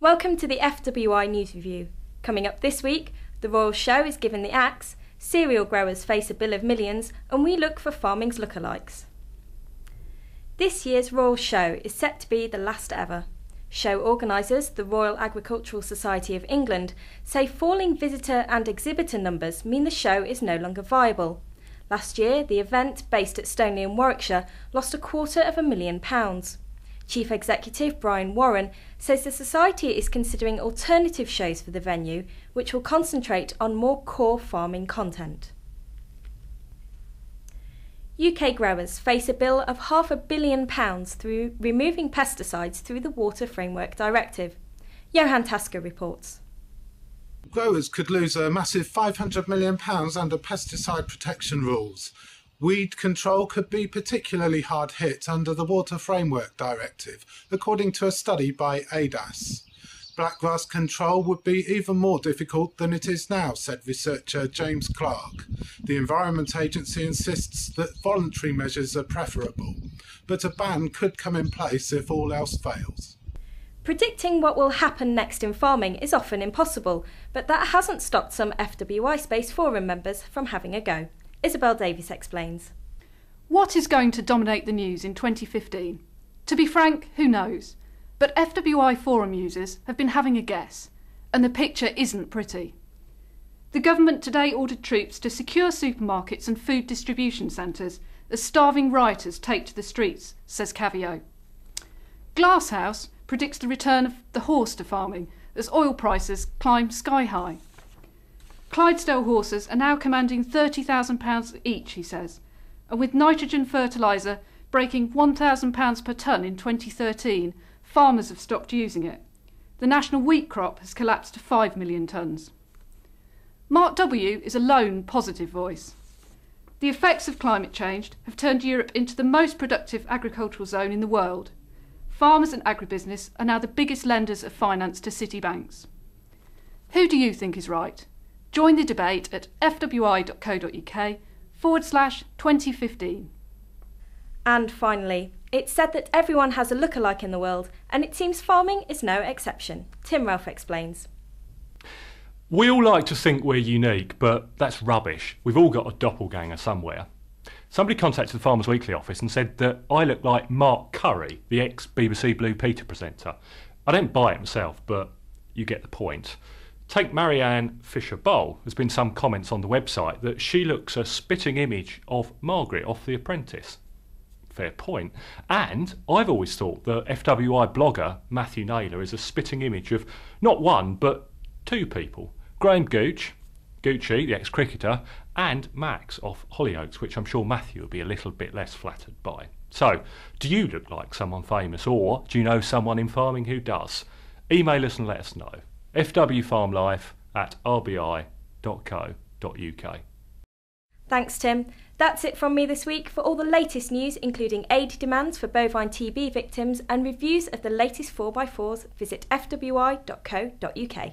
Welcome to the FWI News Review. Coming up this week, the Royal Show is given the axe, cereal growers face a bill of millions, and we look for farming's lookalikes. This year's Royal Show is set to be the last ever. Show organisers, the Royal Agricultural Society of England, say falling visitor and exhibitor numbers mean the show is no longer viable. Last year, the event, based at Stoneleigh in Warwickshire, lost £250,000. Chief Executive Brian Warren says the Society is considering alternative shows for the venue, which will concentrate on more core farming content. UK growers face a bill of £500 million through removing pesticides through the Water Framework Directive. Johan Tasker reports. Growers could lose a massive £500 million under pesticide protection rules. Weed control could be particularly hard hit under the Water Framework Directive, according to a study by ADAS. Blackgrass control would be even more difficult than it is now, said researcher James Clark. The Environment Agency insists that voluntary measures are preferable, but a ban could come in place if all else fails. Predicting what will happen next in farming is often impossible, but that hasn't stopped some FWI Space Forum members from having a go. Isabel Davies explains. What is going to dominate the news in 2015? To be frank, who knows? But FWI forum users have been having a guess, and the picture isn't pretty. The government today ordered troops to secure supermarkets and food distribution centres as starving rioters take to the streets, says Cavio. Glasshouse predicts the return of the horse to farming as oil prices climb sky high. Clydesdale horses are now commanding £30,000 each, he says, and with nitrogen fertiliser breaking £1,000 per tonne in 2013, farmers have stopped using it. The national wheat crop has collapsed to 5 million tonnes. Mark W is a lone positive voice. The effects of climate change have turned Europe into the most productive agricultural zone in the world. Farmers and agribusiness are now the biggest lenders of finance to city banks. Who do you think is right? Join the debate at fwi.co.uk/2015. And finally, it's said that everyone has a lookalike in the world, and it seems farming is no exception. Tim Ralph explains. We all like to think we're unique, but that's rubbish. We've all got a doppelganger somewhere. Somebody contacted the Farmers Weekly office and said that I look like Mark Curry, the ex-BBC Blue Peter presenter. I don't buy it myself, but you get the point. Take Marianne Fisher-Bowl. There's been some comments on the website that she looks a spitting image of Margaret off The Apprentice. Fair point. And I've always thought the FWI blogger Matthew Naylor is a spitting image of not one but two people. Graham Gooch, Gucci, the ex-cricketer, and Max off Hollyoaks, which I'm sure Matthew will be a little bit less flattered by. So, do you look like someone famous, or do you know someone in farming who does? Email us and let us know. fwfarmlife@rbi.co.uk. Thanks, Tim. That's it from me this week. For all the latest news, including aid demands for bovine TB victims and reviews of the latest 4x4s, visit fwi.co.uk.